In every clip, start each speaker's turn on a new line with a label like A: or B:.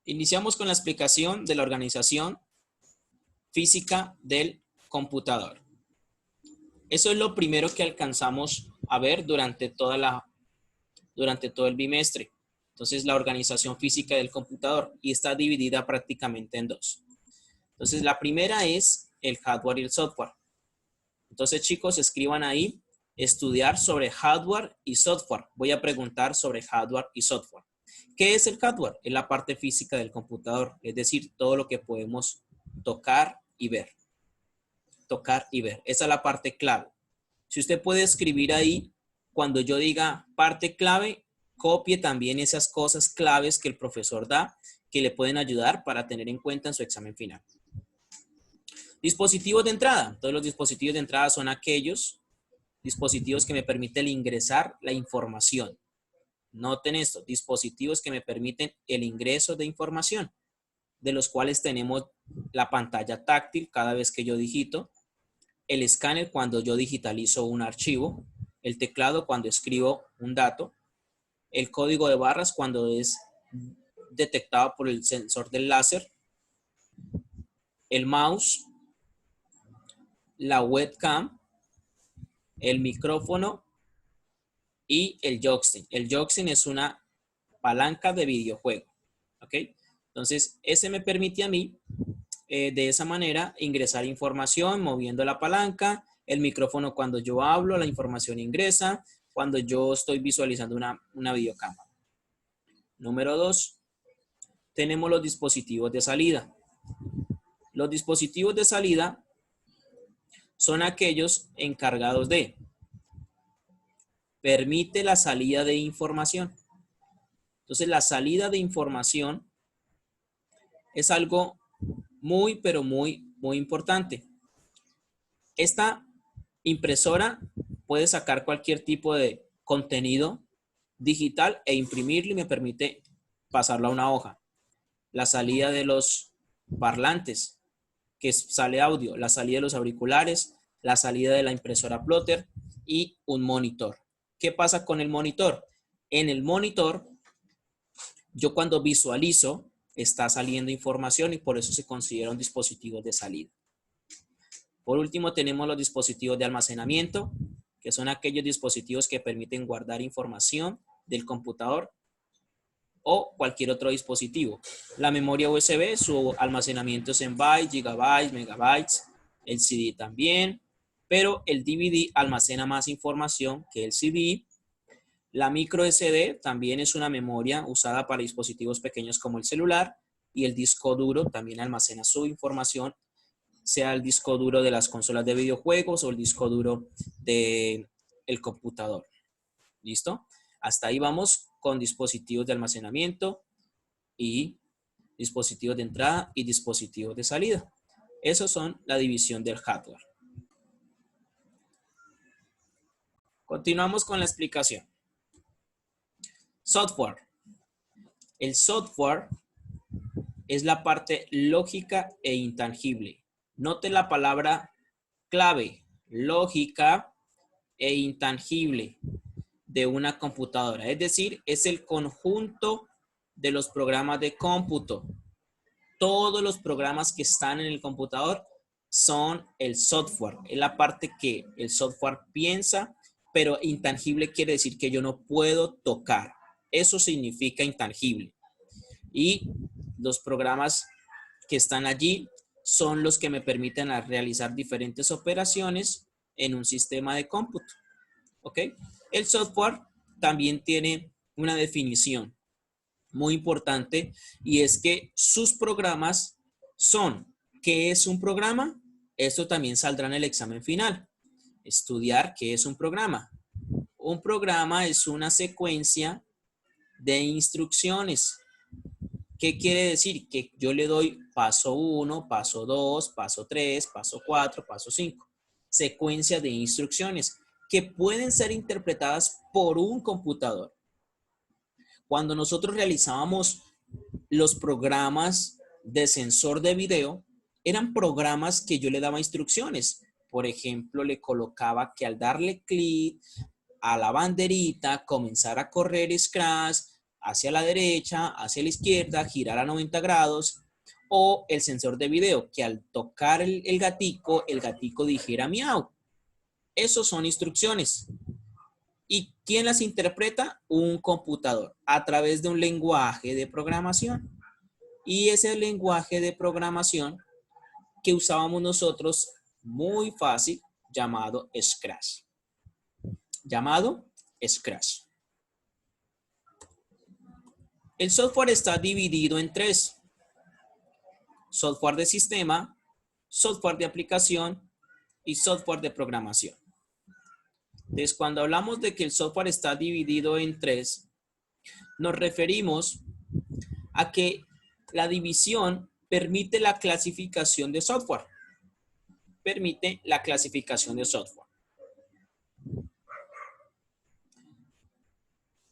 A: Iniciamos con la explicación de la organización física del computador. Eso es lo primero que alcanzamos a ver durante todo el bimestre. Entonces, la organización física del computador, y está dividida prácticamente en dos. Entonces, la primera es el hardware y el software. Entonces, chicos, escriban ahí, estudiar sobre hardware y software. Voy a preguntar sobre hardware y software. ¿Qué es el hardware? Es la parte física del computador, es decir, todo lo que podemos tocar y ver. Tocar y ver. Esa es la parte clave. Si usted puede escribir ahí, cuando yo diga parte clave, copie también esas cosas claves que el profesor da, que le pueden ayudar para tener en cuenta en su examen final. Dispositivos de entrada. Todos los dispositivos de entrada son aquellos dispositivos que me permiten ingresar la información. Noten esto, dispositivos que me permiten el ingreso de información, de los cuales tenemos la pantalla táctil cada vez que yo digito, el escáner cuando yo digitalizo un archivo, el teclado cuando escribo un dato, el código de barras cuando es detectado por el sensor del láser, el mouse, la webcam, el micrófono y el joystick. El joystick es una palanca de videojuego. ¿Ok? Entonces, ese me permite a mí, de esa manera, ingresar información moviendo la palanca. El micrófono cuando yo hablo, la información ingresa. Cuando yo estoy visualizando una videocámara. Número 2, tenemos los dispositivos de salida. Los dispositivos de salida son aquellos encargados de permite la salida de información. Entonces, la salida de información es algo muy, pero muy importante. Esta impresora puede sacar cualquier tipo de contenido digital e imprimirlo y me permite pasarlo a una hoja. La salida de los parlantes, que sale audio, la salida de los auriculares, la salida de la impresora plotter y un monitor. ¿Qué pasa con el monitor? En el monitor, yo cuando visualizo, está saliendo información y por eso se considera un dispositivo de salida. Por último, tenemos los dispositivos de almacenamiento, que son aquellos dispositivos que permiten guardar información del computador o cualquier otro dispositivo. La memoria USB, su almacenamiento es en bytes, gigabytes, megabytes, el CD también, pero el DVD almacena más información que el CD. La micro SD también es una memoria usada para dispositivos pequeños como el celular, y el disco duro también almacena su información, sea el disco duro de las consolas de videojuegos o el disco duro del computador. ¿Listo? Hasta ahí vamos con dispositivos de almacenamiento y dispositivos de entrada y dispositivos de salida. Esos son la división del hardware. Continuamos con la explicación. Software. El software es la parte lógica e intangible. Note la palabra clave, lógica e intangible de una computadora. Es decir, es el conjunto de los programas de cómputo. Todos los programas que están en el computador son el software. Es la parte que el software piensa, pero intangible quiere decir que yo no puedo tocar. Eso significa intangible. Y los programas que están allí son los que me permiten realizar diferentes operaciones en un sistema de cómputo. ¿Ok? El software también tiene una definición muy importante, y es que sus programas son, ¿qué es un programa? Esto también saldrá en el examen final. Estudiar qué es un programa. Un programa es una secuencia de instrucciones. ¿Qué quiere decir? Que yo le doy paso 1, paso 2, paso 3, paso 4, paso 5. Secuencia de instrucciones que pueden ser interpretadas por un computador. Cuando nosotros realizábamos los programas de sensor de video, eran programas que yo le daba instrucciones. Por ejemplo, le colocaba que al darle clic a la banderita, comenzara a correr Scratch, hacia la derecha, hacia la izquierda, girar a 90 grados, o el sensor de video, que al tocar el gatico dijera miau. Esos son instrucciones. ¿Y quién las interpreta? Un computador, a través de un lenguaje de programación. Y ese lenguaje de programación que usábamos nosotros, muy fácil, llamado Scratch. Llamado Scratch. El software está dividido en tres: software de sistema, software de aplicación y software de programación. Entonces, cuando hablamos de que el software está dividido en tres, nos referimos a que la división permite la clasificación de software. Permite la clasificación de software.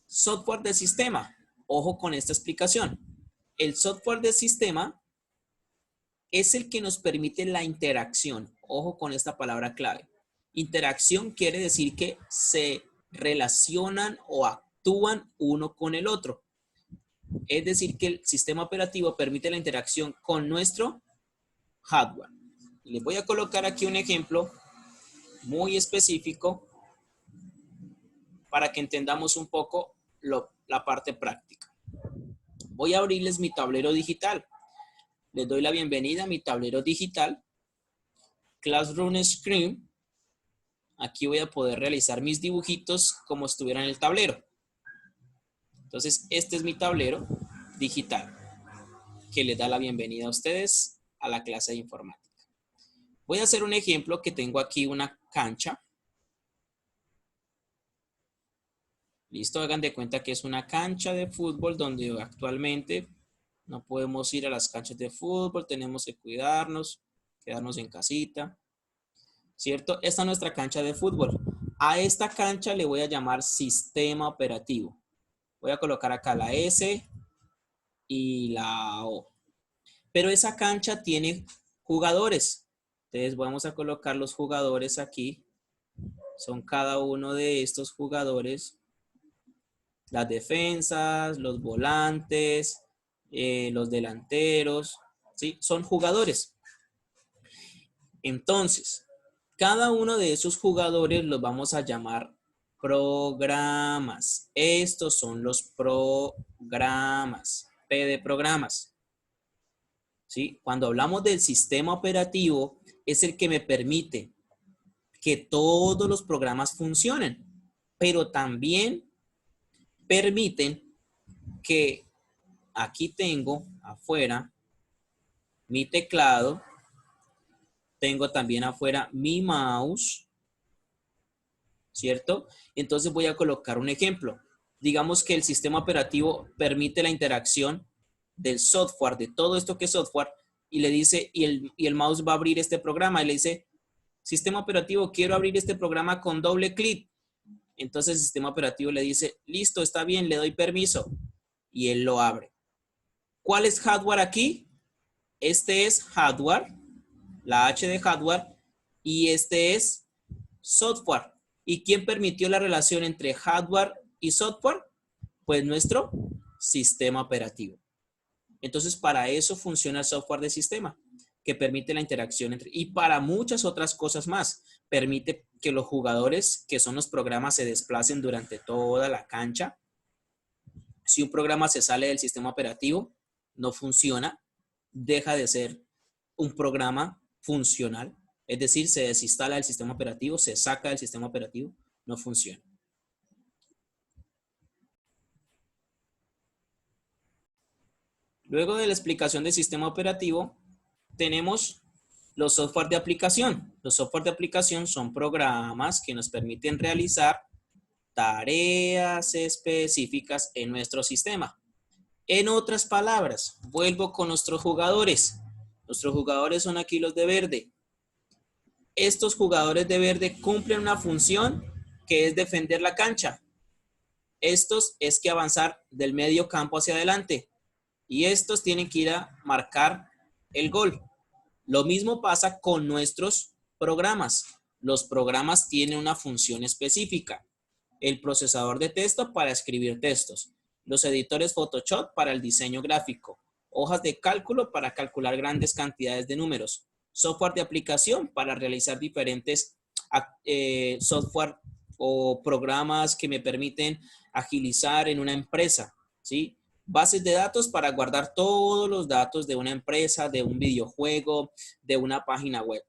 A: Software de sistema. Ojo con esta explicación. El software de sistema es el que nos permite la interacción. Ojo con esta palabra clave. Interacción quiere decir que se relacionan o actúan uno con el otro. Es decir, que el sistema operativo permite la interacción con nuestro hardware. Les voy a colocar aquí un ejemplo muy específico para que entendamos un poco la parte práctica. Voy a abrirles mi tablero digital. Les doy la bienvenida a mi tablero digital. Classroom Screen. Aquí voy a poder realizar mis dibujitos como si estuviera en el tablero. Entonces, este es mi tablero digital que les da la bienvenida a ustedes a la clase de informática. Voy a hacer un ejemplo que tengo aquí una cancha. Listo, hagan de cuenta que es una cancha de fútbol donde actualmente no podemos ir a las canchas de fútbol, tenemos que cuidarnos, quedarnos en casita, ¿cierto? Esta es nuestra cancha de fútbol. A esta cancha le voy a llamar sistema operativo. Voy a colocar acá la S y la O. Pero esa cancha tiene jugadores. Entonces vamos a colocar los jugadores aquí. Son cada uno de estos jugadores. Las defensas, los volantes, los delanteros, ¿sí? Son jugadores. Entonces, cada uno de esos jugadores los vamos a llamar programas. Estos son los programas. P de programas. ¿Sí? Cuando hablamos del sistema operativo, es el que me permite que todos los programas funcionen, pero también permiten que aquí tengo afuera mi teclado, tengo también afuera mi mouse, ¿cierto? Entonces voy a colocar un ejemplo. Digamos que el sistema operativo permite la interacción del software, de todo esto que es software, y le dice, y el mouse va a abrir este programa y le dice, sistema operativo, quiero abrir este programa con doble clic. Entonces el sistema operativo le dice, listo, está bien, le doy permiso. Y él lo abre. ¿Cuál es hardware aquí? Este es hardware, la H de hardware, y este es software. ¿Y quién permitió la relación entre hardware y software? Pues nuestro sistema operativo. Entonces, para eso funciona el software de sistema, que permite la interacción entre, y para muchas otras cosas más. Permite que los jugadores, que son los programas, se desplacen durante toda la cancha. Si un programa se sale del sistema operativo, no funciona, deja de ser un programa funcional. Es decir, se desinstala del sistema operativo, se saca del sistema operativo, no funciona. Luego de la explicación del sistema operativo, tenemos los software de aplicación. Los software de aplicación son programas que nos permiten realizar tareas específicas en nuestro sistema. En otras palabras, vuelvo con nuestros jugadores. Nuestros jugadores son aquí los de verde. Estos jugadores de verde cumplen una función que es defender la cancha. Estos es que avanzar del medio campo hacia adelante. Y estos tienen que ir a marcar el gol. Lo mismo pasa con nuestros programas. Los programas tienen una función específica. El procesador de texto para escribir textos. los editores Photoshop para el diseño gráfico, hojas de cálculo para calcular grandes cantidades de números, software de aplicación para realizar diferentes software o programas que me permiten agilizar en una empresa, ¿sí? Bases de datos para guardar todos los datos de una empresa, de un videojuego, de una página web.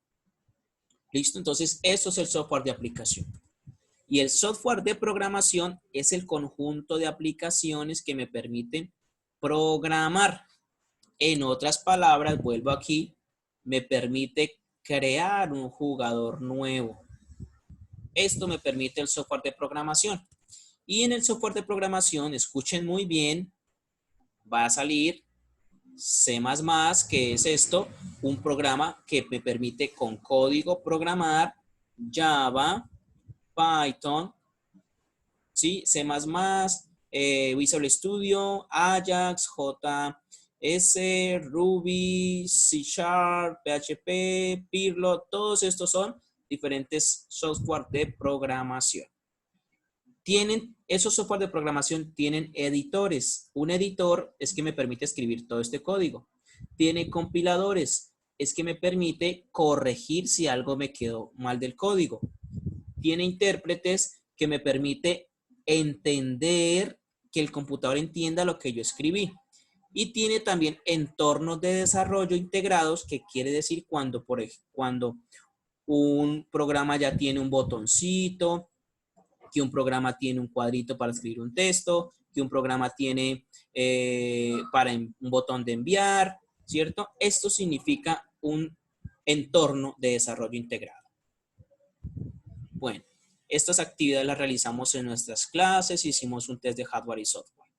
A: ¿Listo? Entonces, eso es el software de aplicación. Y el software de programación es el conjunto de aplicaciones que me permiten programar. En otras palabras, vuelvo aquí, me permite crear un jugador nuevo. Esto me permite el software de programación. Y en el software de programación, escuchen muy bien, va a salir C++, que es esto, un programa que me permite con código programar Java, Python, ¿sí? C++, Visual Studio, Ajax, JS, Ruby, C Sharp, PHP, Pirlo, todos estos son diferentes software de programación. Esos software de programación tienen editores. Un editor es que me permite escribir todo este código. Tiene compiladores, es que me permite corregir si algo me quedó mal del código. Tiene intérpretes que me permite entender, que el computador entienda lo que yo escribí. Y tiene también entornos de desarrollo integrados, que quiere decir cuando un programa ya tiene un botoncito, que un programa tiene un cuadrito para escribir un texto, que un programa tiene un botón de enviar, ¿cierto? Esto significa un entorno de desarrollo integrado. Bueno, estas actividades las realizamos en nuestras clases, hicimos un test de hardware y software.